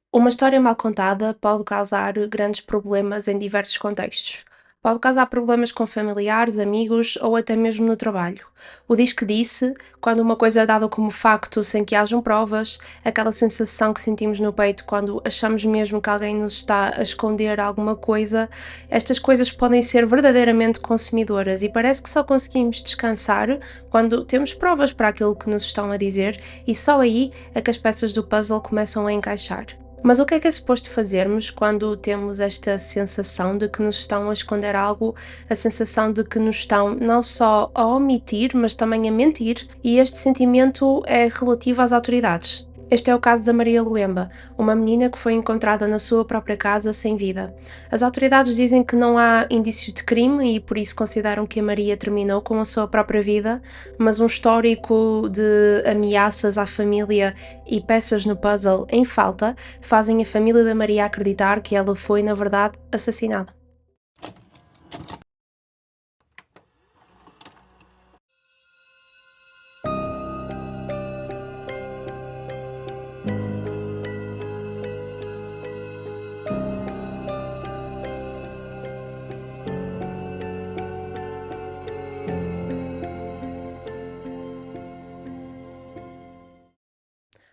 Uma história mal contada pode causar grandes problemas em diversos contextos. Pode causar problemas com familiares, amigos ou até mesmo no trabalho. O diz que disse, quando uma coisa é dada como facto sem que hajam provas, aquela sensação que sentimos no peito quando achamos mesmo que alguém nos está a esconder alguma coisa, estas coisas podem ser verdadeiramente consumidoras e parece que só conseguimos descansar quando temos provas para aquilo que nos estão a dizer e só aí é que as peças do puzzle começam a encaixar. Mas o que é suposto fazermos quando temos esta sensação de que nos estão a esconder algo, a sensação de que nos estão não só a omitir, mas também a mentir, e este sentimento é relativo às autoridades? Este é o caso da Maria Luemba, uma menina que foi encontrada na sua própria casa sem vida. As autoridades dizem que não há indício de crime e por isso consideram que a Maria terminou com a sua própria vida, mas um histórico de ameaças à família e peças no puzzle em falta fazem a família da Maria acreditar que ela foi, na verdade, assassinada.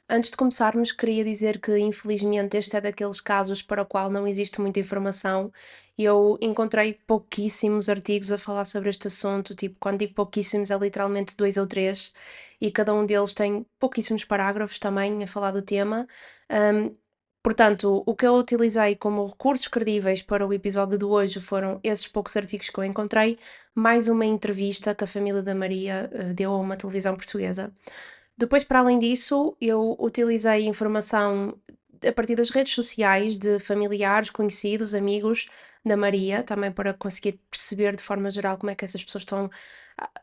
Antes de começarmos, queria dizer que, infelizmente, este é daqueles casos para o qual não existe muita informação. Eu encontrei pouquíssimos artigos a falar sobre este assunto, tipo, quando digo pouquíssimos, é literalmente dois ou três, e cada um deles tem pouquíssimos parágrafos também a falar do tema. Ahm, Portanto, o que eu utilizei como recursos credíveis para o episódio de hoje foram esses poucos artigos que eu encontrei, mais uma entrevista que a família da Maria deu a uma televisão portuguesa. Depois, para além disso, eu utilizei informação a partir das redes sociais de familiares, conhecidos, amigos da Maria, também para conseguir perceber de forma geral como é que essas pessoas estão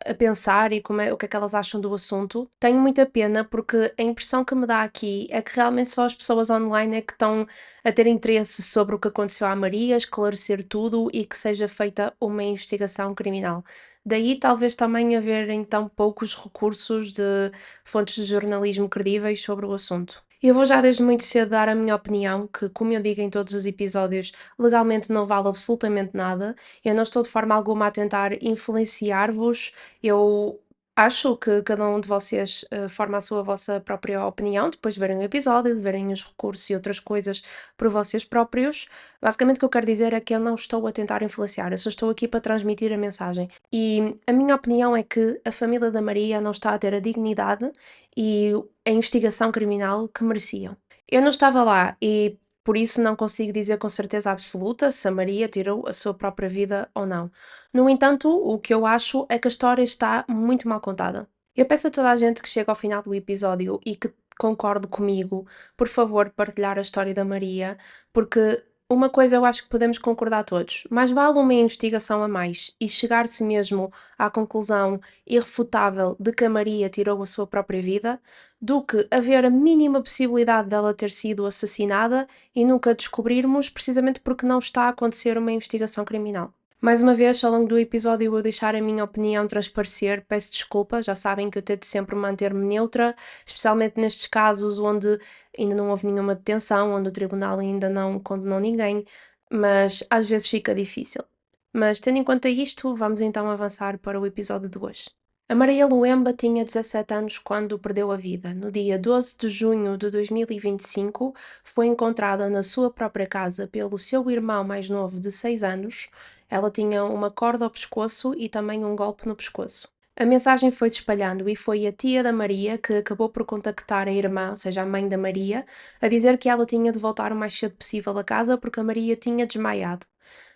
a pensar e o que é que elas acham do assunto. Tenho muita pena porque a impressão que me dá aqui é que realmente só as pessoas online é que estão a ter interesse sobre o que aconteceu à Maria, esclarecer tudo e que seja feita uma investigação criminal. Daí talvez também haver então poucos recursos de fontes de jornalismo credíveis sobre o assunto. Eu vou já desde muito cedo dar a minha opinião, que, como eu digo em todos os episódios, legalmente não vale absolutamente nada. Eu não estou de forma alguma a tentar influenciar-vos. Eu acho que cada um de vocês forma a sua vossa própria opinião, depois de verem o episódio, de verem os recursos e outras coisas por vocês próprios. Basicamente, o que eu quero dizer é que eu não estou a tentar influenciar, eu só estou aqui para transmitir a mensagem. E a minha opinião é que a família da Maria não está a ter a dignidade e a investigação criminal que mereciam. Eu não estava lá e por isso não consigo dizer com certeza absoluta se a Maria tirou a sua própria vida ou não. No entanto, o que eu acho é que a história está muito mal contada. Eu peço a toda a gente que chega ao final do episódio e que concorde comigo, por favor, partilhar a história da Maria, porque uma coisa eu acho que podemos concordar todos: mais vale uma investigação a mais e chegar-se mesmo à conclusão irrefutável de que a Maria tirou a sua própria vida, do que haver a mínima possibilidade dela ter sido assassinada e nunca descobrirmos, precisamente porque não está a acontecer uma investigação criminal. Mais uma vez, ao longo do episódio, eu vou deixar a minha opinião transparecer. Peço desculpa, já sabem que eu tento sempre manter-me neutra, especialmente nestes casos onde ainda não houve nenhuma detenção, onde o tribunal ainda não condenou ninguém, mas às vezes fica difícil. Mas tendo em conta isto, vamos então avançar para o episódio de hoje. A Maria Luemba tinha 17 anos quando perdeu a vida. No dia 12 de junho de 2025, foi encontrada na sua própria casa pelo seu irmão mais novo de 6 anos. Ela tinha uma corda ao pescoço e também um golpe no pescoço. A mensagem foi se espalhando e foi a tia da Maria que acabou por contactar a irmã, ou seja, a mãe da Maria, a dizer que ela tinha de voltar o mais cedo possível a casa porque a Maria tinha desmaiado.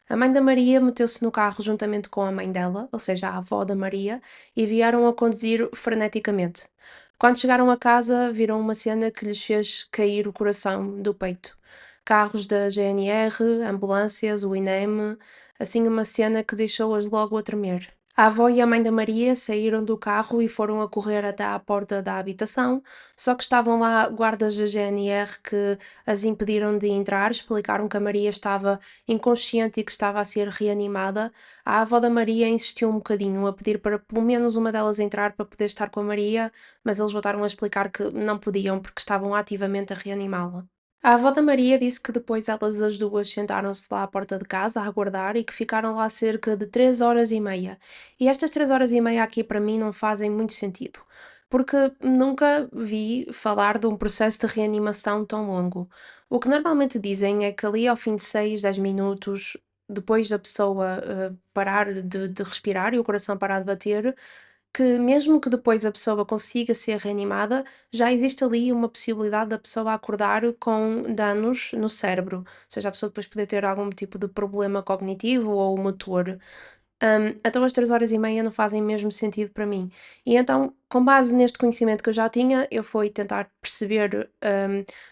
A mãe da Maria meteu-se no carro juntamente com a mãe dela, ou seja, a avó da Maria, e vieram a conduzir freneticamente. Quando chegaram a casa, viram uma cena que lhes fez cair o coração do peito. Carros da GNR, ambulâncias, o INEM, assim uma cena que deixou-as logo a tremer. A avó e a mãe da Maria saíram do carro e foram a correr até à porta da habitação, só que estavam lá guardas da GNR que as impediram de entrar, explicaram que a Maria estava inconsciente e que estava a ser reanimada. A avó da Maria insistiu um bocadinho a pedir para pelo menos uma delas entrar para poder estar com a Maria, mas eles voltaram a explicar que não podiam porque estavam ativamente a reanimá-la. A avó da Maria disse que depois elas as duas sentaram-se lá à porta de casa a aguardar e que ficaram lá cerca de 3 horas e meia. E estas 3 horas e meia aqui para mim não fazem muito sentido, porque nunca vi falar de um processo de reanimação tão longo. O que normalmente dizem é que ali ao fim de 6, 10 minutos, depois da pessoa parar de respirar e o coração parar de bater, que mesmo que depois a pessoa consiga ser reanimada, já existe ali uma possibilidade da pessoa acordar com danos no cérebro, ou seja, a pessoa depois poder ter algum tipo de problema cognitivo ou motor. Então as 3 horas e meia não fazem mesmo sentido para mim. E então, com base neste conhecimento que eu já tinha, eu fui tentar perceber,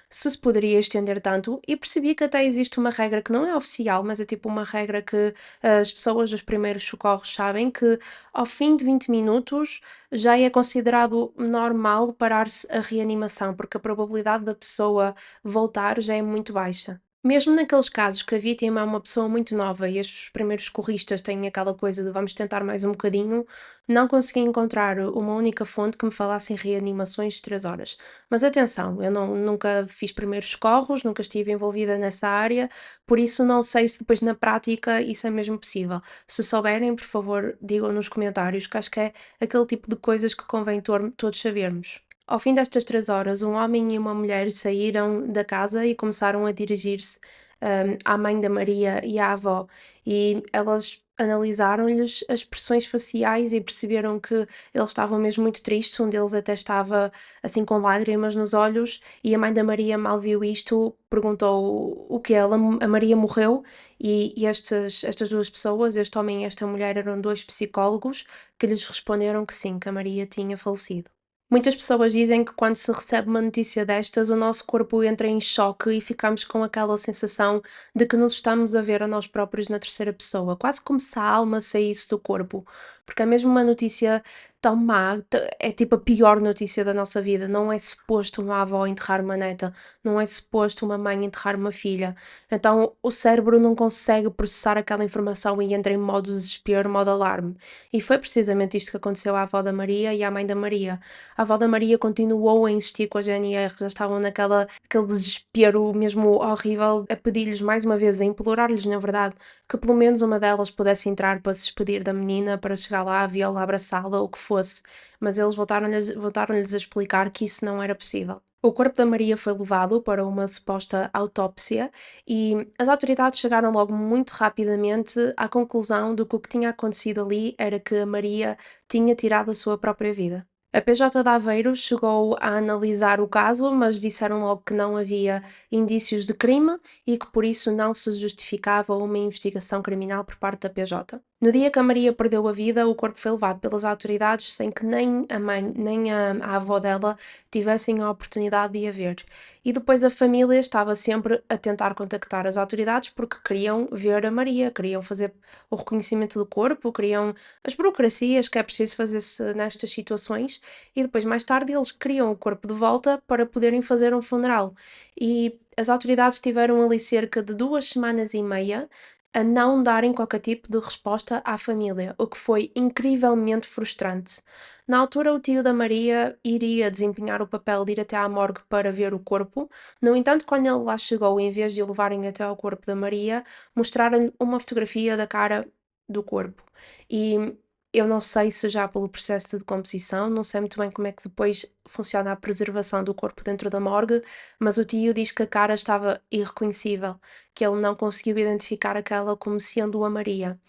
se poderia estender tanto e percebi que até existe uma regra que não é oficial, mas é tipo uma regra que as pessoas dos primeiros socorros sabem que ao fim de 20 minutos já é considerado normal parar-se a reanimação, porque a probabilidade da pessoa voltar já é muito baixa. Mesmo naqueles casos que a vítima é uma pessoa muito nova e estes primeiros corristas têm aquela coisa de vamos tentar mais um bocadinho, não consegui encontrar uma única fonte que me falasse em reanimações de 3 horas. Mas atenção, eu nunca fiz primeiros socorros, nunca estive envolvida nessa área, por isso não sei se depois na prática isso é mesmo possível. Se souberem, por favor, digam nos comentários, que acho que é aquele tipo de coisas que convém todos sabermos. Ao fim destas 3 horas, um homem e uma mulher saíram da casa e começaram a dirigir-se, à mãe da Maria e à avó, e elas analisaram-lhes as expressões faciais e perceberam que eles estavam mesmo muito tristes, um deles até estava, assim, com lágrimas nos olhos, e a mãe da Maria mal viu isto, perguntou o quê? A Maria morreu? E estas 2 pessoas, este homem e esta mulher, eram 2 psicólogos que lhes responderam que sim, que a Maria tinha falecido. Muitas pessoas dizem que quando se recebe uma notícia destas, o nosso corpo entra em choque e ficamos com aquela sensação de que nos estamos a ver a nós próprios na terceira pessoa, quase como se a alma saísse do corpo, porque é mesmo uma notícia tão má, é tipo a pior notícia da nossa vida. Não é suposto uma avó enterrar uma neta, não é suposto uma mãe enterrar uma filha. Então o cérebro não consegue processar aquela informação e entra em modo desespero, modo alarme. E foi precisamente isto que aconteceu à avó da Maria e à mãe da Maria. A avó da Maria continuou a insistir com a GNR, já estavam aquele desespero mesmo horrível, a pedir-lhes mais uma vez, a implorar-lhes, na verdade, que pelo menos uma delas pudesse entrar para se despedir da menina, para chegar lá, vê-la, abraçá-la, ou o que fosse. Mas eles voltaram-lhes a explicar que isso não era possível. O corpo da Maria foi levado para uma suposta autópsia e as autoridades chegaram logo muito rapidamente à conclusão de que o que tinha acontecido ali era que a Maria tinha tirado a sua própria vida. A PJ de Aveiro chegou a analisar o caso, mas disseram logo que não havia indícios de crime e que por isso não se justificava uma investigação criminal por parte da PJ. No dia que a Maria perdeu a vida, o corpo foi levado pelas autoridades sem que nem a mãe nem a avó dela tivessem a oportunidade de a ver. E depois a família estava sempre a tentar contactar as autoridades porque queriam ver a Maria, queriam fazer o reconhecimento do corpo, queriam as burocracias que é preciso fazer-se nestas situações e depois, mais tarde, eles queriam o corpo de volta para poderem fazer um funeral. E as autoridades tiveram ali cerca de 2 semanas e meia a não darem qualquer tipo de resposta à família, o que foi incrivelmente frustrante. Na altura, o tio da Maria iria desempenhar o papel de ir até à morgue para ver o corpo. No entanto, quando ele lá chegou, em vez de o levarem até ao corpo da Maria, mostraram-lhe uma fotografia da cara do corpo. E eu não sei se já pelo processo de decomposição, não sei muito bem como é que depois funciona a preservação do corpo dentro da morgue, mas o tio diz que a cara estava irreconhecível, que ele não conseguiu identificar aquela como sendo a Maria.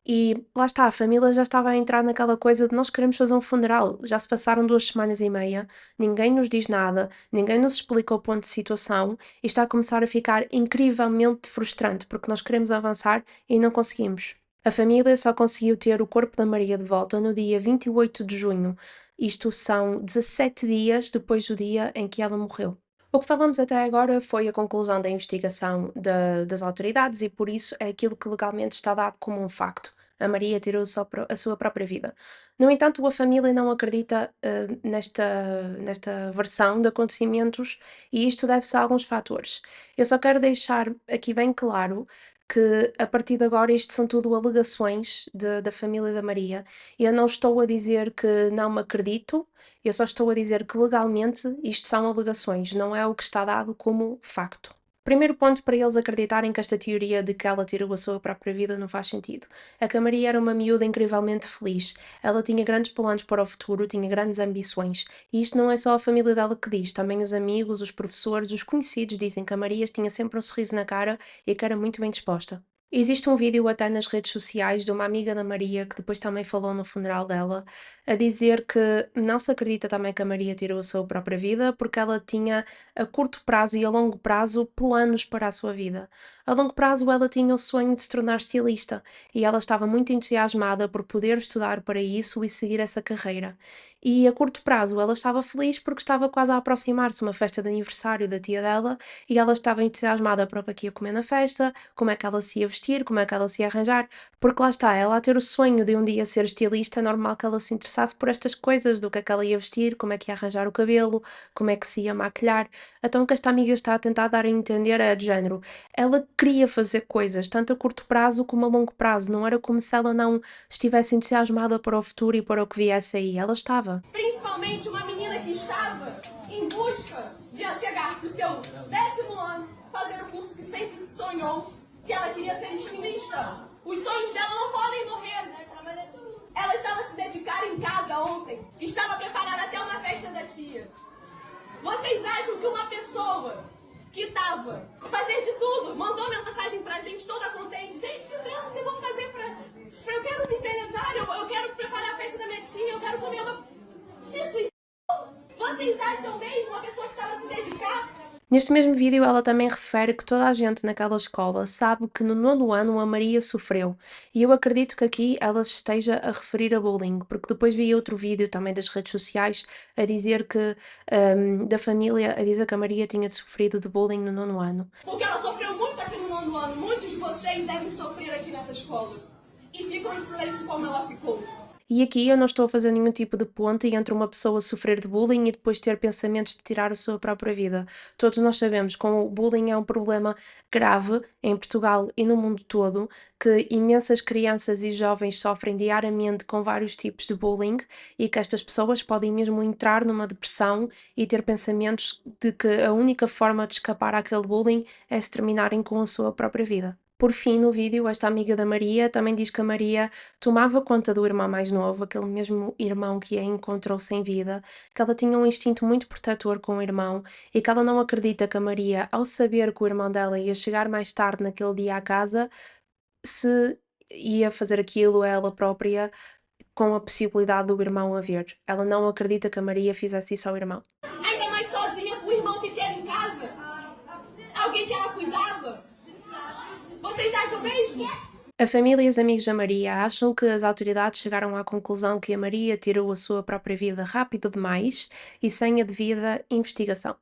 E lá está, a família já estava a entrar naquela coisa de nós queremos fazer um funeral. Já se passaram 2 semanas e meia, ninguém nos diz nada, ninguém nos explica o ponto de situação e está a começar a ficar incrivelmente frustrante porque nós queremos avançar e não conseguimos. A família só conseguiu ter o corpo da Maria de volta no dia 28 de junho. Isto são 17 dias depois do dia em que ela morreu. O que falamos até agora foi a conclusão da investigação das autoridades e por isso é aquilo que legalmente está dado como um facto. A Maria tirou a sua própria vida. No entanto, a família não acredita nesta versão de acontecimentos e isto deve-se a alguns fatores. Eu só quero deixar aqui bem claro que a partir de agora isto são tudo alegações da família da Maria. Eu não estou a dizer que não me acredito, eu só estou a dizer que legalmente isto são alegações, não é o que está dado como facto. Primeiro ponto para eles acreditarem que esta teoria de que ela tirou a sua própria vida não faz sentido. É que a Maria era uma miúda incrivelmente feliz. Ela tinha grandes planos para o futuro, tinha grandes ambições. E isto não é só a família dela que diz, também os amigos, os professores, os conhecidos dizem que a Maria tinha sempre um sorriso na cara e que era muito bem disposta. Existe um vídeo até nas redes sociais de uma amiga da Maria, que depois também falou no funeral dela, a dizer que não se acredita também que a Maria tirou a sua própria vida, porque ela tinha a curto prazo e a longo prazo planos para a sua vida. A longo prazo ela tinha o sonho de se tornar estilista e ela estava muito entusiasmada por poder estudar para isso e seguir essa carreira. E a curto prazo ela estava feliz porque estava quase a aproximar-se uma festa de aniversário da tia dela e ela estava entusiasmada para o que é que ia comer na festa, como é que ela se ia vestir, como é que ela se ia arranjar, porque lá está, ela a ter o sonho de um dia ser estilista, é normal que ela se interessasse por estas coisas, do que ela ia vestir, como é que ia arranjar o cabelo, como é que se ia maquilhar. Então o que esta amiga está a tentar dar a entender é de género, ela queria fazer coisas, tanto a curto prazo como a longo prazo, não era como se ela não estivesse entusiasmada para o futuro e para o que viesse aí, ela estava. Principalmente uma menina que estava em busca de chegar para o seu 10º ano, fazer o curso que sempre sonhou, que ela queria ser estilista. Os sonhos dela não podem morrer, né? Ela estava a se dedicar em casa ontem, estava preparada até uma festa da tia. Vocês acham que uma pessoa que estava fazer de tudo, mandou mensagem pra gente toda contente, gente, que tranças eu vou fazer pra eu quero me embelezar, eu quero preparar a festa da minha tia, eu quero comer uma... Se suicidou? Vocês acham mesmo uma pessoa que estava a se dedicar? Neste mesmo vídeo, ela também refere que toda a gente naquela escola sabe que no 9º ano a Maria sofreu. E eu acredito que aqui ela se esteja a referir a bullying, porque depois vi outro vídeo também das redes sociais a dizer que, da família, a dizer que a Maria tinha sofrido de bullying no 9º ano. Porque ela sofreu muito aqui no 9º ano. Muitos de vocês devem sofrer aqui nessa escola. E ficam em silêncio como ela ficou. E aqui eu não estou a fazer nenhum tipo de ponte entre uma pessoa sofrer de bullying e depois ter pensamentos de tirar a sua própria vida. Todos nós sabemos que o bullying é um problema grave em Portugal e no mundo todo, que imensas crianças e jovens sofrem diariamente com vários tipos de bullying e que estas pessoas podem mesmo entrar numa depressão e ter pensamentos de que a única forma de escapar àquele bullying é se terminarem com a sua própria vida. Por fim, no vídeo, esta amiga da Maria também diz que a Maria tomava conta do irmão mais novo, aquele mesmo irmão que a encontrou sem vida, que ela tinha um instinto muito protetor com o irmão e que ela não acredita que a Maria, ao saber que o irmão dela ia chegar mais tarde naquele dia à casa, se ia fazer aquilo a ela própria com a possibilidade do irmão a ver. Ela não acredita que a Maria fizesse isso ao irmão. Ainda mais sozinha com o irmão pequeno em casa? Alguém que ela cuidava? Vocês acham mesmo? A família e os amigos da Maria acham que as autoridades chegaram à conclusão que a Maria tirou a sua própria vida rápido demais e sem a devida investigação.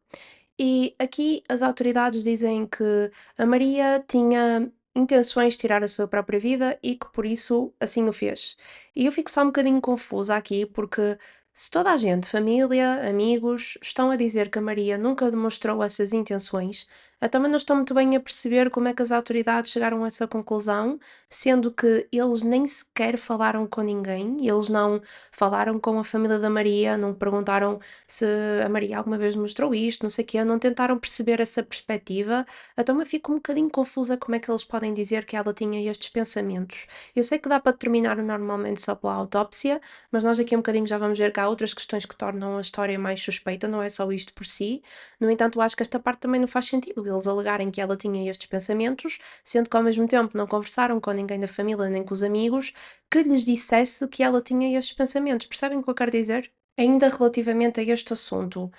E aqui as autoridades dizem que a Maria tinha intenções de tirar a sua própria vida e que por isso assim o fez. E eu fico só um bocadinho confusa aqui porque se toda a gente, família, amigos, estão a dizer que a Maria nunca demonstrou essas intenções, eu também não estou muito bem a perceber como é que as autoridades chegaram a essa conclusão, sendo que eles nem sequer falaram com ninguém, eles não falaram com a família da Maria, não perguntaram se a Maria alguma vez mostrou isto, não sei o quê, não tentaram perceber essa perspectiva, então eu fico um bocadinho confusa como é que eles podem dizer que ela tinha estes pensamentos. Eu sei que dá para determinar normalmente só pela autópsia, mas nós daqui a um bocadinho já vamos ver que há outras questões que tornam a história mais suspeita, não é só isto por si. No entanto, eu acho que esta parte também não faz sentido, eles alegarem que ela tinha estes pensamentos, sendo que ao mesmo tempo não conversaram com ninguém da família nem com os amigos que lhes dissesse que ela tinha estes pensamentos. Percebem o que eu quero dizer? Ainda relativamente a este assunto,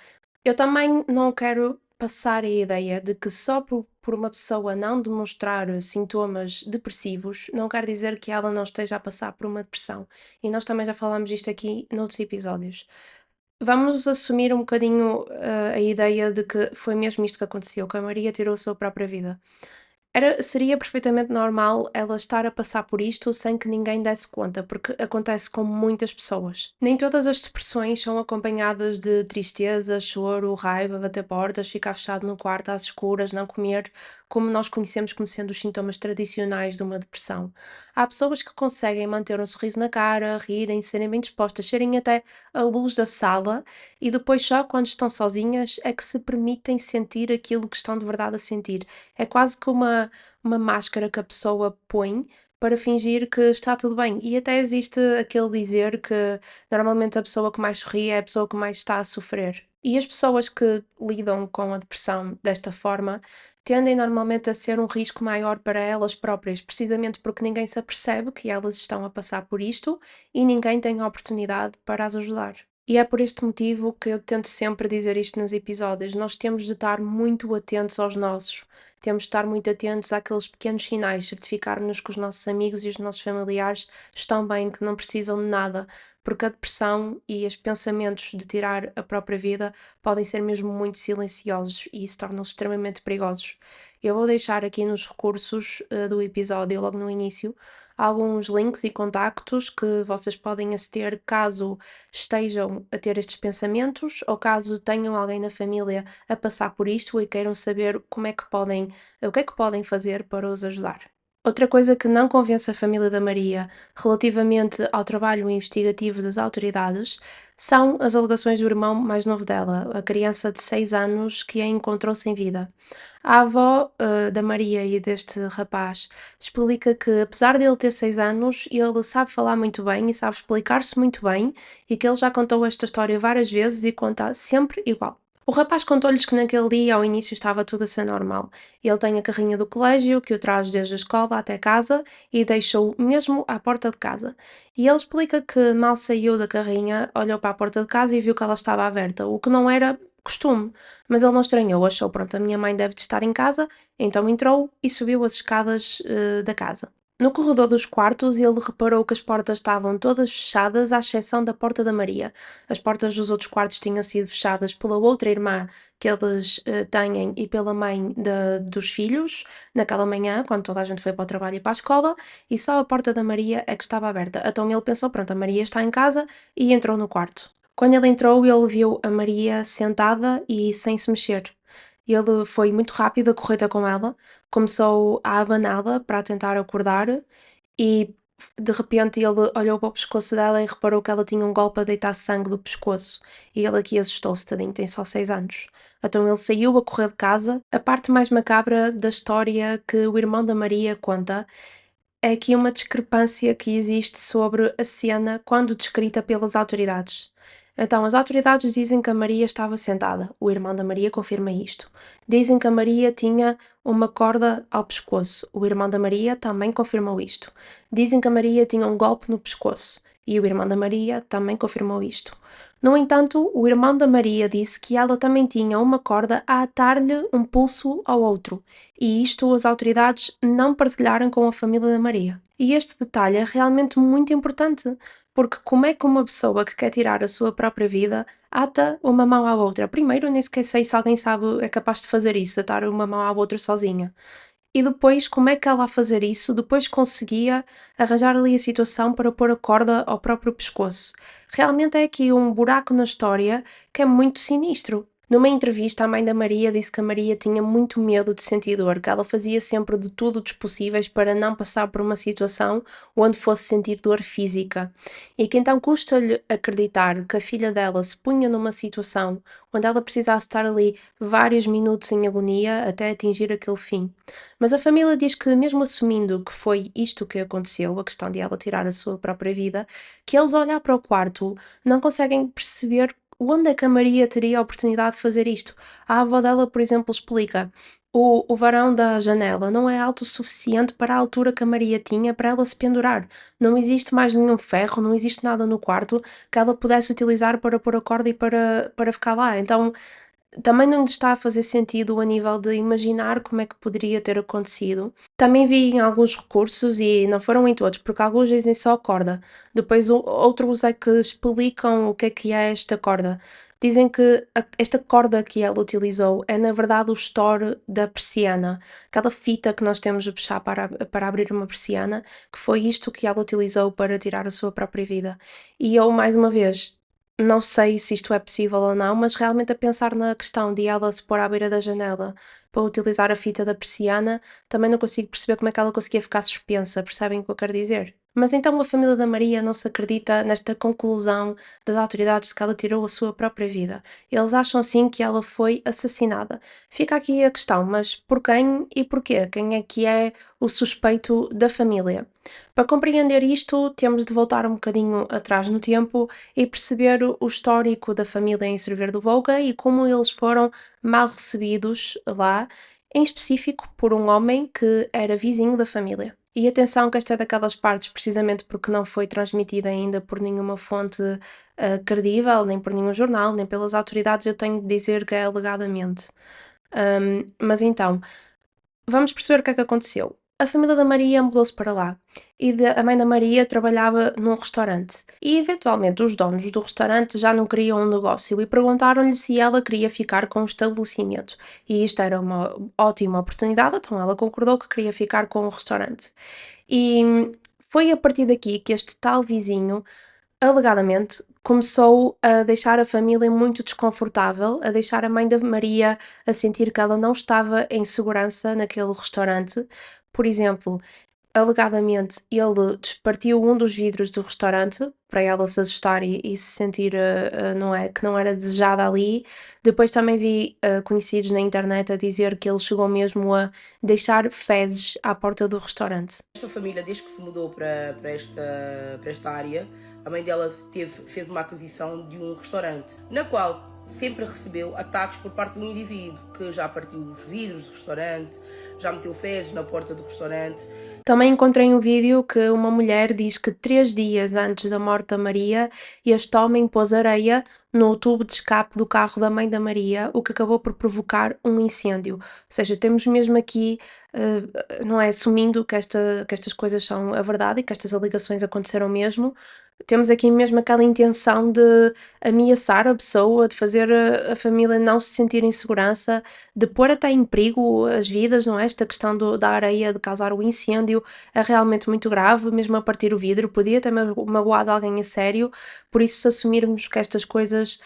eu também não quero passar a ideia de que só por uma pessoa não demonstrar sintomas depressivos, não quer dizer que ela não esteja a passar por uma depressão. E nós também já falámos disto aqui noutros episódios. Vamos assumir um bocadinho a ideia de que foi mesmo isto que aconteceu, que a Maria tirou a sua própria vida. Seria perfeitamente normal ela estar a passar por isto sem que ninguém desse conta, porque acontece com muitas pessoas. Nem todas as depressões são acompanhadas de tristeza, choro, raiva, bater portas, ficar fechado no quarto às escuras, não comer, como nós conhecemos como sendo os sintomas tradicionais de uma depressão. Há pessoas que conseguem manter um sorriso na cara, rirem, serem bem dispostas, serem até a luz da sala e depois só quando estão sozinhas é que se permitem sentir aquilo que estão de verdade a sentir. É quase que uma máscara que a pessoa põe para fingir que está tudo bem. E até existe aquele dizer que normalmente a pessoa que mais sorri é a pessoa que mais está a sofrer. E as pessoas que lidam com a depressão desta forma tendem normalmente a ser um risco maior para elas próprias, precisamente porque ninguém se apercebe que elas estão a passar por isto e ninguém tem a oportunidade para as ajudar. E é por este motivo que eu tento sempre dizer isto nos episódios. Nós temos de estar muito atentos aos nossos. Temos de estar muito atentos àqueles pequenos sinais, certificar-nos que os nossos amigos e os nossos familiares estão bem, que não precisam de nada, porque a depressão e os pensamentos de tirar a própria vida podem ser mesmo muito silenciosos e isso torna-os extremamente perigosos. Eu vou deixar aqui nos recursos do episódio, logo no início, alguns links e contactos que vocês podem aceder caso estejam a ter estes pensamentos ou caso tenham alguém na família a passar por isto e queiram saber o que é que podem fazer para os ajudar. Outra coisa que não convence a família da Maria relativamente ao trabalho investigativo das autoridades são as alegações do irmão mais novo dela, a criança de 6 anos que a encontrou sem vida. A avó da Maria e deste rapaz explica que, apesar dele ter 6 anos, ele sabe falar muito bem e sabe explicar-se muito bem e que ele já contou esta história várias vezes e conta sempre igual. O rapaz contou-lhes que naquele dia, ao início, estava tudo a ser normal. Ele tem a carrinha do colégio, que o traz desde a escola até casa e deixou mesmo à porta de casa. E ele explica que mal saiu da carrinha, olhou para a porta de casa e viu que ela estava aberta, o que não era costume. Mas ele não estranhou, achou, pronto, a minha mãe deve de estar em casa, então entrou e subiu as escadas da casa. No corredor dos quartos, ele reparou que as portas estavam todas fechadas, à exceção da porta da Maria. As portas dos outros quartos tinham sido fechadas pela outra irmã que eles têm e pela mãe dos filhos, naquela manhã, quando toda a gente foi para o trabalho e para a escola, e só a porta da Maria é que estava aberta. Então ele pensou, pronto, a Maria está em casa e entrou no quarto. Quando ele entrou, ele viu a Maria sentada e sem se mexer. Ele foi muito rápido a correr ter com ela, começou a abaná-la para a tentar acordar e de repente ele olhou para o pescoço dela e reparou que ela tinha um golpe a deitar sangue do pescoço. E ele aqui assustou-se, tadinho, tem só 6 anos. Então ele saiu a correr de casa. A parte mais macabra da história que o irmão da Maria conta é aqui uma discrepância que existe sobre a cena quando descrita pelas autoridades. Então, as autoridades dizem que a Maria estava sentada. O irmão da Maria confirma isto. Dizem que a Maria tinha uma corda ao pescoço. O irmão da Maria também confirmou isto. Dizem que a Maria tinha um golpe no pescoço. E o irmão da Maria também confirmou isto. No entanto, o irmão da Maria disse que ela também tinha uma corda a atar-lhe um pulso ao outro, e isto as autoridades não partilharam com a família da Maria. E este detalhe é realmente muito importante, porque como é que uma pessoa que quer tirar a sua própria vida ata uma mão à outra? Primeiro, nem sequer sei se alguém sabe, é capaz de fazer isso, atar uma mão à outra sozinha. E depois, como é que ela a fazer isso, depois conseguia arranjar ali a situação para pôr a corda ao próprio pescoço? Realmente é aqui um buraco na história que é muito sinistro. Numa entrevista, a mãe da Maria disse que a Maria tinha muito medo de sentir dor, que ela fazia sempre de tudo dos possíveis para não passar por uma situação onde fosse sentir dor física. E que então custa-lhe acreditar que a filha dela se punha numa situação onde ela precisasse estar ali vários minutos em agonia até atingir aquele fim. Mas a família diz que, mesmo assumindo que foi isto que aconteceu, a questão de ela tirar a sua própria vida, que eles, ao olhar para o quarto, não conseguem perceber onde é que a Maria teria a oportunidade de fazer isto. A avó dela, por exemplo, explica. O varão da janela não é alto o suficiente para a altura que a Maria tinha para ela se pendurar. Não existe mais nenhum ferro, não existe nada no quarto que ela pudesse utilizar para pôr a corda e para ficar lá. Então, também não lhe está a fazer sentido a nível de imaginar como é que poderia ter acontecido. Também vi em alguns recursos, e não foram em todos, porque alguns dizem só corda. Depois outros é que explicam o que é esta corda. Dizem que esta corda que ela utilizou é, na verdade, o store da persiana. Aquela fita que nós temos de puxar para abrir uma persiana, que foi isto que ela utilizou para tirar a sua própria vida. E eu, mais uma vez, não sei se isto é possível ou não, mas realmente a pensar na questão de ela se pôr à beira da janela para utilizar a fita da persiana, também não consigo perceber como é que ela conseguia ficar suspensa, percebem o que eu quero dizer? Mas então a família da Maria não se acredita nesta conclusão das autoridades de que ela tirou a sua própria vida. Eles acham sim que ela foi assassinada. Fica aqui a questão, mas por quem e porquê? Quem é que é o suspeito da família? Para compreender isto, temos de voltar um bocadinho atrás no tempo e perceber o histórico da família em Cerveira do Volga e como eles foram mal recebidos lá, em específico por um homem que era vizinho da família. E atenção que esta é daquelas partes, precisamente porque não foi transmitida ainda por nenhuma fonte credível, nem por nenhum jornal, nem pelas autoridades, eu tenho de dizer que é alegadamente. Mas então, vamos perceber o que é que aconteceu. A família da Maria mudou-se para lá e a mãe da Maria trabalhava num restaurante. E eventualmente os donos do restaurante já não queriam um negócio e perguntaram-lhe se ela queria ficar com o estabelecimento. E isto era uma ótima oportunidade, então ela concordou que queria ficar com o restaurante. E foi a partir daqui que este tal vizinho, alegadamente, começou a deixar a família muito desconfortável, a deixar a mãe da Maria a sentir que ela não estava em segurança naquele restaurante. Por exemplo, alegadamente, ele despartiu um dos vidros do restaurante para ela se assustar e se sentir, não é, que não era desejada ali. Depois também vi conhecidos na internet a dizer que ele chegou mesmo a deixar fezes à porta do restaurante. Esta família, desde que se mudou para esta área, a mãe dela fez uma aquisição de um restaurante, na qual sempre recebeu ataques por parte de um indivíduo que já partiu os vidros do restaurante, já meteu fezes na porta do restaurante. Também encontrei um vídeo que uma mulher diz que 3 dias antes da morte da Maria, este homem pôs areia no tubo de escape do carro da mãe da Maria, o que acabou por provocar um incêndio. Ou seja, temos mesmo aqui, não é, assumindo que estas coisas são a verdade e que estas alegações aconteceram mesmo, temos aqui mesmo aquela intenção de ameaçar a pessoa, de fazer a família não se sentir em segurança, de pôr até em perigo as vidas, não é? Esta questão da areia, de causar o incêndio, é realmente muito grave, mesmo a partir o vidro, podia ter magoado alguém a sério, por isso se assumirmos que estas coisas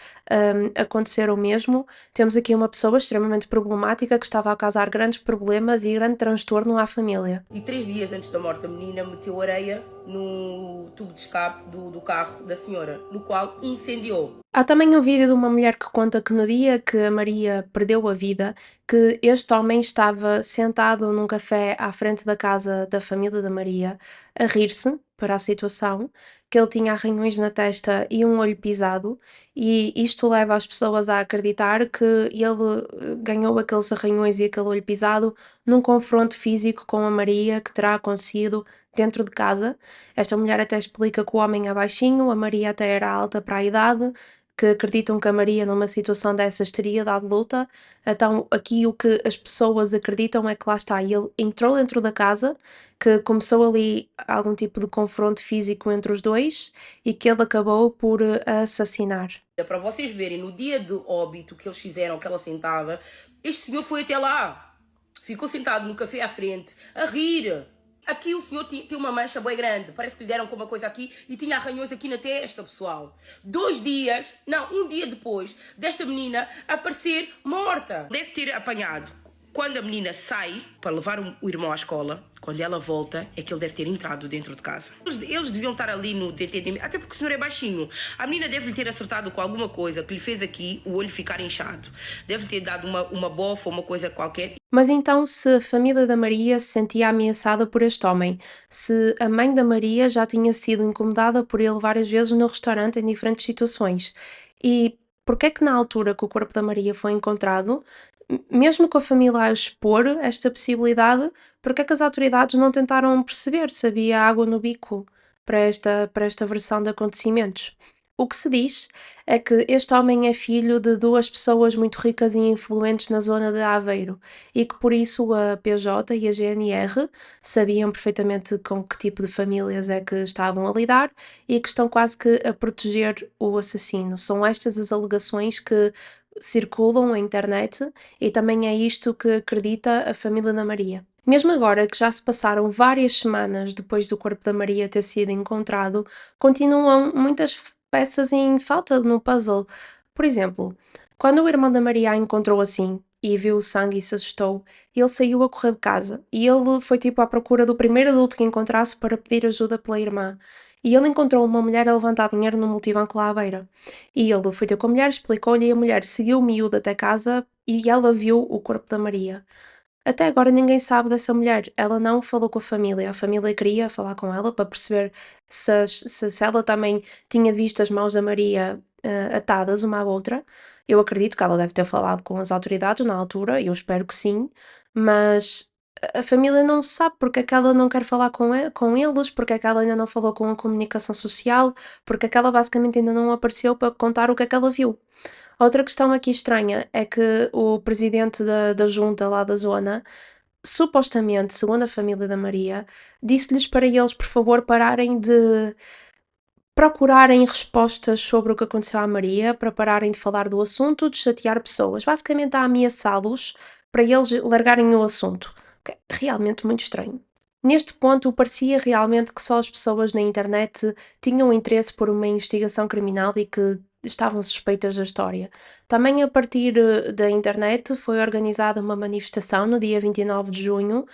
aconteceram mesmo, temos aqui uma pessoa extremamente problemática que estava a causar grandes problemas e grande transtorno à família. E 3 dias antes da morte da menina, meteu areia no tubo de escape do carro da senhora, no qual incendiou. Há também um vídeo de uma mulher que conta que no dia que a Maria perdeu a vida, que este homem estava sentado num café à frente da casa da família da Maria, a rir-se para a situação, que ele tinha arranhões na testa e um olho pisado, e isto leva as pessoas a acreditar que ele ganhou aqueles arranhões e aquele olho pisado num confronto físico com a Maria que terá acontecido dentro de casa. Esta mulher até explica que o homem é baixinho, a Maria até era alta para a idade, que acreditam que a Maria numa situação dessas teria dado luta. Então, aqui o que as pessoas acreditam é que lá está, ele entrou dentro da casa, que começou ali algum tipo de confronto físico entre os dois e que ele acabou por a assassinar. Para vocês verem, no dia do óbito que eles fizeram, que ela sentada, este senhor foi até lá, ficou sentado no café à frente, a rir. Aqui o senhor tem uma mancha bem grande, parece que lhe deram com uma coisa aqui e tinha arranhões aqui na testa, pessoal. 2 dias, não, um dia depois desta menina aparecer morta. Deve ter apanhado. Quando a menina sai para levar o irmão à escola, quando ela volta, é que ele deve ter entrado dentro de casa. Eles deviam estar ali no desentendimento, até porque o senhor é baixinho. A menina deve lhe ter acertado com alguma coisa que lhe fez aqui o olho ficar inchado. Deve ter dado uma bofa ou uma coisa qualquer. Mas então, se a família da Maria se sentia ameaçada por este homem, se a mãe da Maria já tinha sido incomodada por ele várias vezes no restaurante em diferentes situações, e porque é que na altura que o corpo da Maria foi encontrado, mesmo com a família a expor esta possibilidade, porque é que as autoridades não tentaram perceber se havia água no bico para esta versão de acontecimentos? O que se diz é que este homem é filho de duas pessoas muito ricas e influentes na zona de Aveiro e que por isso a PJ e a GNR sabiam perfeitamente com que tipo de famílias é que estavam a lidar e que estão quase que a proteger o assassino. São estas as alegações que circulam na internet e também é isto que acredita a família da Maria. Mesmo agora que já se passaram várias semanas depois do corpo da Maria ter sido encontrado, continuam muitas peças em falta no puzzle. Por exemplo, quando o irmão da Maria a encontrou assim e viu o sangue e se assustou, ele saiu a correr de casa e ele foi tipo à procura do primeiro adulto que encontrasse para pedir ajuda pela irmã. E ele encontrou uma mulher a levantar dinheiro no multibanco lá à beira. E ele foi ter com a mulher, explicou-lhe e a mulher seguiu o miúdo até casa e ela viu o corpo da Maria. Até agora ninguém sabe dessa mulher. Ela não falou com a família. A família queria falar com ela para perceber se ela também tinha visto as mãos da Maria atadas uma à outra. Eu acredito que ela deve ter falado com as autoridades na altura, eu espero que sim, mas a família não sabe porque é que ela não quer falar com eles, porque é que ela ainda não falou com a comunicação social, porque é que ela basicamente ainda não apareceu para contar o que é que ela viu. Outra questão aqui estranha é que o presidente da junta lá da zona, supostamente, segundo a família da Maria, disse-lhes para eles, por favor, pararem de procurarem respostas sobre o que aconteceu à Maria, para pararem de falar do assunto, de chatear pessoas. Basicamente, a ameaçá-los para eles largarem o assunto. Que é realmente muito estranho. Neste ponto, parecia realmente que só as pessoas na internet tinham interesse por uma investigação criminal e que estavam suspeitas da história. Também a partir da internet foi organizada uma manifestação no dia 29 de junho,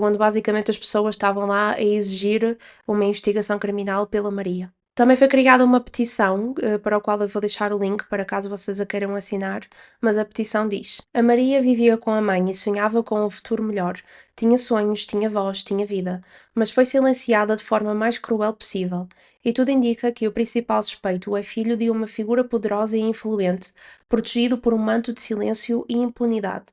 onde basicamente as pessoas estavam lá a exigir uma investigação criminal pela Maria. Também foi criada uma petição, para o qual eu vou deixar o link para caso vocês a queiram assinar, mas a petição diz: A Maria vivia com a mãe e sonhava com um futuro melhor. Tinha sonhos, tinha voz, tinha vida, mas foi silenciada de forma mais cruel possível. E tudo indica que o principal suspeito é filho de uma figura poderosa e influente, protegido por um manto de silêncio e impunidade.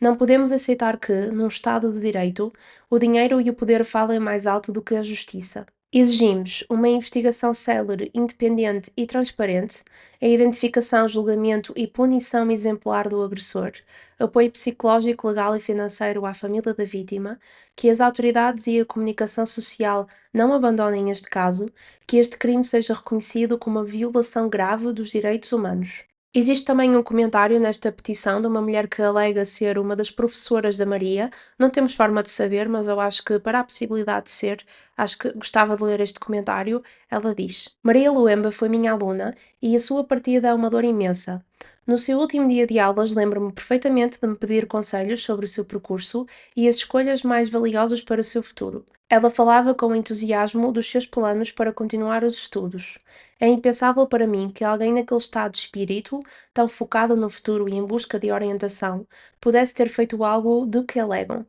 Não podemos aceitar que, num Estado de Direito, o dinheiro e o poder falem mais alto do que a justiça. Exigimos uma investigação célere, independente e transparente, a identificação, julgamento e punição exemplar do agressor, apoio psicológico, legal e financeiro à família da vítima, que as autoridades e a comunicação social não abandonem este caso, que este crime seja reconhecido como uma violação grave dos direitos humanos. Existe também um comentário nesta petição de uma mulher que alega ser uma das professoras da Maria. Não temos forma de saber, mas eu acho que para a possibilidade de ser, acho que gostava de ler este comentário. Ela diz: Maria Luemba foi minha aluna e a sua partida é uma dor imensa. No seu último dia de aulas, lembro-me perfeitamente de me pedir conselhos sobre o seu percurso e as escolhas mais valiosas para o seu futuro. Ela falava com entusiasmo dos seus planos para continuar os estudos. É impensável para mim que alguém naquele estado de espírito, tão focado no futuro e em busca de orientação, pudesse ter feito algo do que alegam.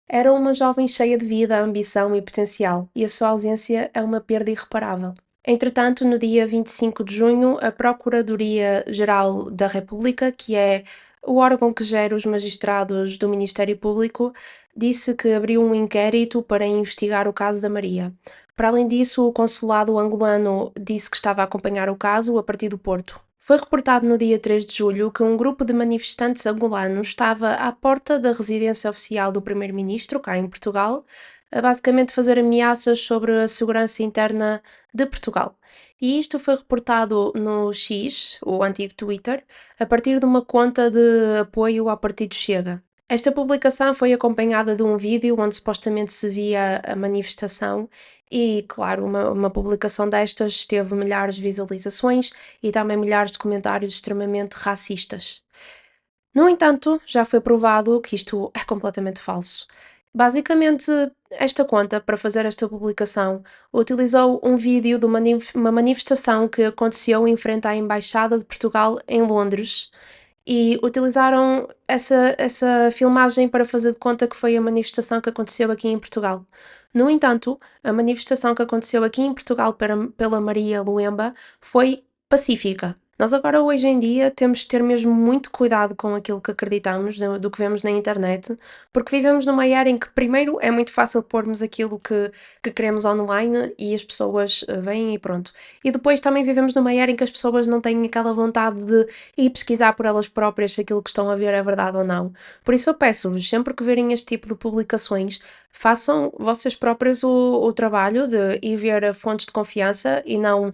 Era uma jovem cheia de vida, ambição e potencial, e a sua ausência é uma perda irreparável. Entretanto, no dia 25 de junho, a Procuradoria-Geral da República, que é o órgão que gera os magistrados do Ministério Público, disse que abriu um inquérito para investigar o caso da Maria. Para além disso, o consulado angolano disse que estava a acompanhar o caso a partir do Porto. Foi reportado no dia 3 de julho que um grupo de manifestantes angolanos estava à porta da residência oficial do primeiro-ministro, cá em Portugal, a basicamente fazer ameaças sobre a segurança interna de Portugal. E isto foi reportado no X, o antigo Twitter, a partir de uma conta de apoio ao Partido Chega. Esta publicação foi acompanhada de um vídeo onde supostamente se via a manifestação e, claro, uma publicação destas teve milhares de visualizações e também milhares de comentários extremamente racistas. No entanto, já foi provado que isto é completamente falso. Basicamente, esta conta, para fazer esta publicação, utilizou um vídeo de uma manifestação que aconteceu em frente à Embaixada de Portugal em Londres e utilizaram essa filmagem para fazer de conta que foi a manifestação que aconteceu aqui em Portugal. No entanto, a manifestação que aconteceu aqui em Portugal pela Maria Luemba foi pacífica. Nós agora, hoje em dia, temos de ter mesmo muito cuidado com aquilo que acreditamos, do que vemos na internet, porque vivemos numa era em que, primeiro, é muito fácil pormos aquilo que queremos online e as pessoas veem e pronto. E depois também vivemos numa era em que as pessoas não têm aquela vontade de ir pesquisar por elas próprias se aquilo que estão a ver é verdade ou não. Por isso eu peço-vos, sempre que verem este tipo de publicações, façam vocês próprios o trabalho de ir ver a fontes de confiança e não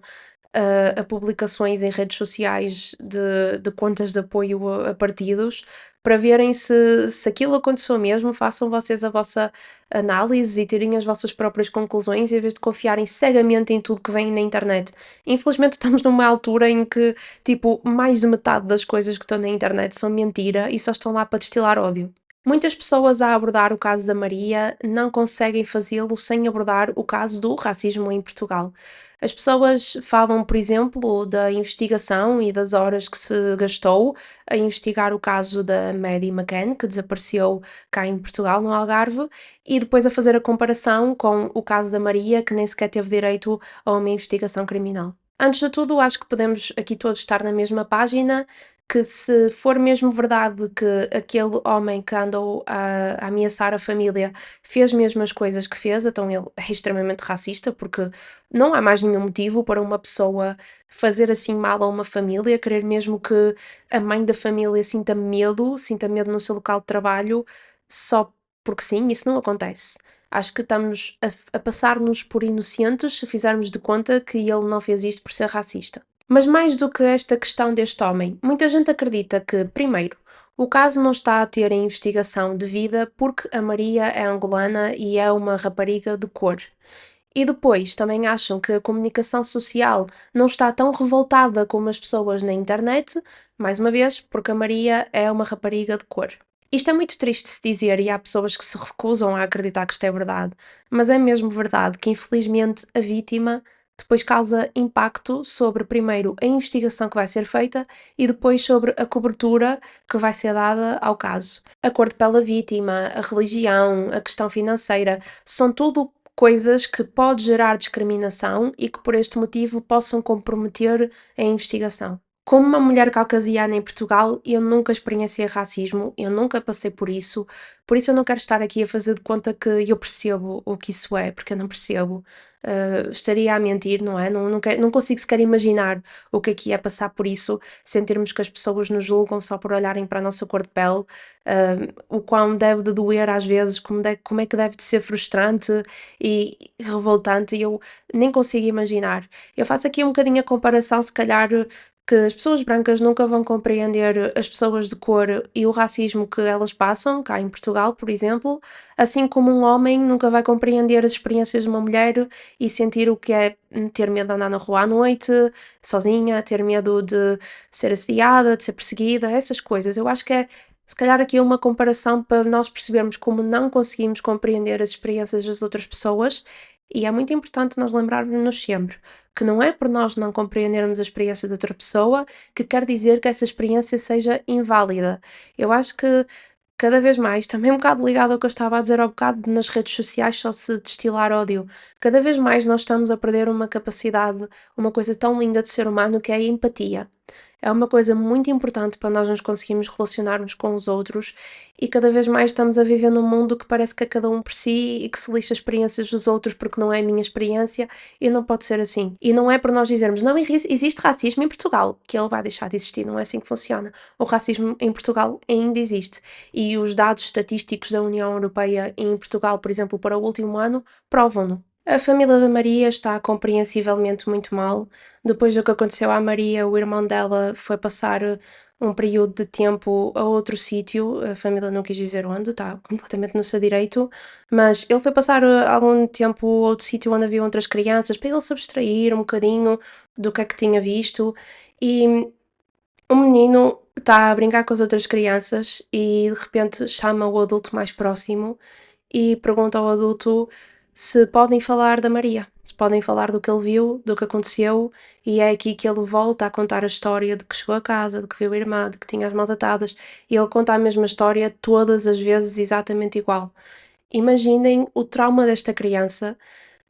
a publicações em redes sociais de contas de apoio a partidos, para verem se aquilo aconteceu mesmo, façam vocês a vossa análise e tirem as vossas próprias conclusões, em vez de confiarem cegamente em tudo que vem na internet. Infelizmente estamos numa altura em que, tipo, mais de metade das coisas que estão na internet são mentira e só estão lá para destilar ódio. Muitas pessoas a abordar o caso da Maria não conseguem fazê-lo sem abordar o caso do racismo em Portugal. As pessoas falam, por exemplo, da investigação e das horas que se gastou a investigar o caso da Maddie McCann, que desapareceu cá em Portugal, no Algarve, e depois a fazer a comparação com o caso da Maria, que nem sequer teve direito a uma investigação criminal. Antes de tudo, acho que podemos aqui todos estar na mesma página, que se for mesmo verdade que aquele homem que andou a ameaçar a família fez mesmo as coisas que fez, então ele é extremamente racista, porque não há mais nenhum motivo para uma pessoa fazer assim mal a uma família, querer mesmo que a mãe da família sinta medo no seu local de trabalho, só porque sim, isso não acontece. Acho que estamos a passar-nos por inocentes se fizermos de conta que ele não fez isto por ser racista. Mas mais do que esta questão deste homem, muita gente acredita que, primeiro, o caso não está a ter a investigação devida porque a Maria é angolana e é uma rapariga de cor. E depois também acham que a comunicação social não está tão revoltada como as pessoas na internet, mais uma vez, porque a Maria é uma rapariga de cor. Isto é muito triste de se dizer e há pessoas que se recusam a acreditar que isto é verdade, mas é mesmo verdade que infelizmente a vítima depois causa impacto sobre, primeiro, a investigação que vai ser feita e depois sobre a cobertura que vai ser dada ao caso. A cor de pele da vítima, a religião, a questão financeira, são tudo coisas que pode gerar discriminação e que por este motivo possam comprometer a investigação. Como uma mulher caucasiana em Portugal, eu nunca experienciei racismo, eu nunca passei por isso eu não quero estar aqui a fazer de conta que eu percebo o que isso é, porque eu não percebo. Estaria a mentir, não é? Não consigo sequer imaginar o que é passar por isso, sentirmos que as pessoas nos julgam só por olharem para a nossa cor de pele, o quão deve de doer às vezes, como é que deve de ser frustrante e revoltante, e eu nem consigo imaginar. Eu faço aqui um bocadinho a comparação, se calhar, que as pessoas brancas nunca vão compreender as pessoas de cor e o racismo que elas passam, cá em Portugal, por exemplo, assim como um homem nunca vai compreender as experiências de uma mulher e sentir o que é ter medo de andar na rua à noite, sozinha, ter medo de ser assediada, de ser perseguida, essas coisas. Eu acho que é, se calhar, aqui uma comparação para nós percebermos como não conseguimos compreender as experiências das outras pessoas. E é muito importante nós lembrarmos-nos sempre que não é por nós não compreendermos a experiência de outra pessoa que quer dizer que essa experiência seja inválida. Eu acho que cada vez mais, também um bocado ligado ao que eu estava a dizer ao bocado, de nas redes sociais só se destilar ódio. Cada vez mais nós estamos a perder uma capacidade, uma coisa tão linda de ser humano que é a empatia. É uma coisa muito importante para nós nos conseguirmos relacionarmos com os outros e cada vez mais estamos a viver num mundo que parece que é cada um por si e que se lixa as experiências dos outros porque não é a minha experiência e não pode ser assim. E não é por nós dizermos não existe racismo em Portugal que ele vai deixar de existir, não é assim que funciona. O racismo em Portugal ainda existe e os dados estatísticos da União Europeia em Portugal, por exemplo, para o último ano, provam-no. A família da Maria está compreensivelmente muito mal. Depois do que aconteceu à Maria, o irmão dela foi passar um período de tempo a outro sítio. A família não quis dizer onde, está completamente no seu direito, mas ele foi passar algum tempo a outro sítio onde havia outras crianças para ele se abstrair um bocadinho do que é que tinha visto. E o menino está a brincar com as outras crianças e de repente chama o adulto mais próximo e pergunta ao adulto se podem falar da Maria, se podem falar do que ele viu, do que aconteceu, e é aqui que ele volta a contar a história de que chegou a casa, de que viu a irmã, de que tinha as mãos atadas, e ele conta a mesma história todas as vezes exatamente igual. Imaginem o trauma desta criança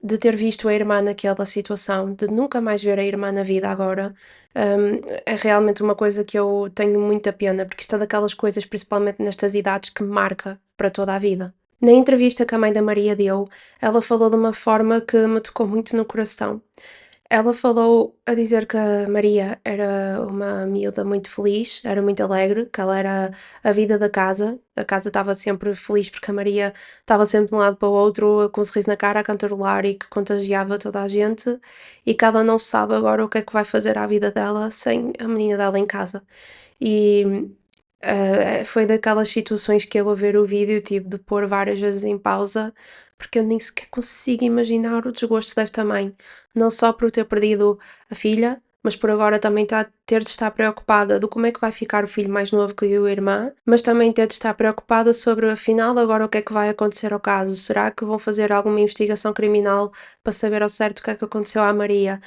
de ter visto a irmã naquela situação, de nunca mais ver a irmã na vida agora, é realmente uma coisa que eu tenho muita pena, porque isto é daquelas coisas, principalmente nestas idades, que marca para toda a vida. Na entrevista que a mãe da Maria deu, ela falou de uma forma que me tocou muito no coração. Ela falou a dizer que a Maria era uma miúda muito feliz, era muito alegre, que ela era a vida da casa. A casa estava sempre feliz porque a Maria estava sempre de um lado para o outro, com um sorriso na cara, a cantarolar e que contagiava toda a gente. E que ela não sabe agora o que é que vai fazer à vida dela sem a menina dela em casa. E foi daquelas situações que eu a ver o vídeo tive de pôr várias vezes em pausa, porque eu nem sequer consigo imaginar o desgosto desta mãe, não só por ter perdido a filha, mas por agora também ter de estar preocupada do como é que vai ficar o filho mais novo que eu e a irmã, mas também ter de estar preocupada sobre, afinal, agora o que é que vai acontecer ao caso. Será que vão fazer alguma investigação criminal para saber ao certo o que é que aconteceu à Maria?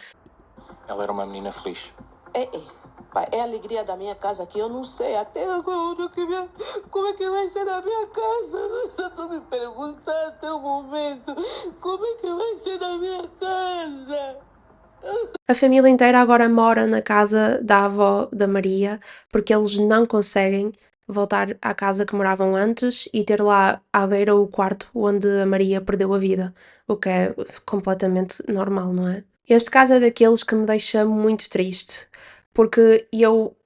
Ela era uma menina feliz. Pai, é a alegria da minha casa que eu não sei até agora como é que vai ser na minha casa. Eu estou me perguntando até o momento como é que vai ser na minha casa. A família inteira agora mora na casa da avó da Maria, porque eles não conseguem voltar à casa que moravam antes e ter lá à beira o quarto onde a Maria perdeu a vida, o que é completamente normal, não é? Este caso é daqueles que me deixa muito triste, porque eu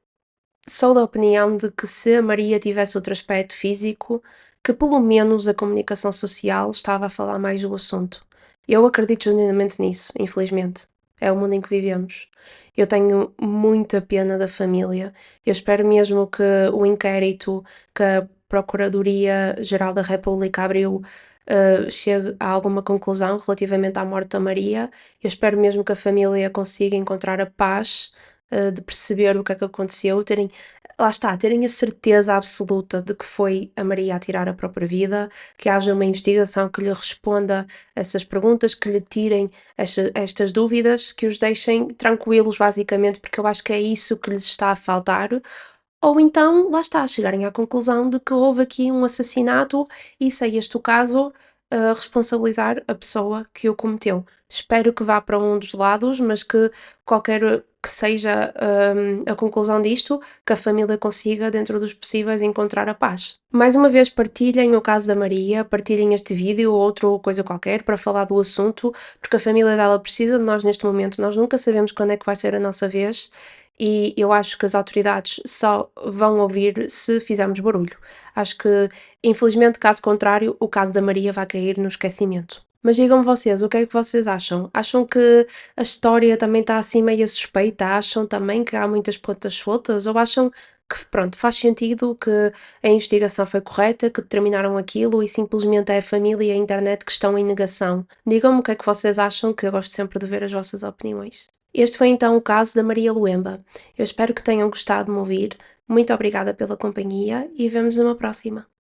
sou da opinião de que se a Maria tivesse outro aspecto físico, que pelo menos a comunicação social estava a falar mais do assunto. Eu acredito genuinamente nisso, infelizmente. É o mundo em que vivemos. Eu tenho muita pena da família. Eu espero mesmo que o inquérito que a Procuradoria-Geral da República abriu chegue a alguma conclusão relativamente à morte da Maria. Eu espero mesmo que a família consiga encontrar a paz de perceber o que é que aconteceu, lá está, terem a certeza absoluta de que foi a Maria a tirar a própria vida, que haja uma investigação que lhe responda essas perguntas, que lhe tirem estas dúvidas, que os deixem tranquilos, basicamente, porque eu acho que é isso que lhes está a faltar. Ou então, lá está, chegarem à conclusão de que houve aqui um assassinato e, se é este o caso, responsabilizar a pessoa que o cometeu. Espero que vá para um dos lados, mas que qualquer que seja a conclusão disto, que a família consiga, dentro dos possíveis, encontrar a paz. Mais uma vez, partilhem o caso da Maria, partilhem este vídeo ou outra coisa qualquer para falar do assunto, porque a família dela precisa de nós neste momento. Nós nunca sabemos quando é que vai ser a nossa vez e eu acho que as autoridades só vão ouvir se fizermos barulho. Acho que, infelizmente, caso contrário, o caso da Maria vai cair no esquecimento. Mas digam-me vocês, o que é que vocês acham? Acham que a história também está assim meio suspeita? Acham também que há muitas pontas soltas? Ou acham que, pronto, faz sentido que a investigação foi correta, que determinaram aquilo e simplesmente é a família e a internet que estão em negação? Digam-me o que é que vocês acham, que eu gosto sempre de ver as vossas opiniões. Este foi então o caso da Maria Luemba. Eu espero que tenham gostado de me ouvir. Muito obrigada pela companhia e vemos numa próxima.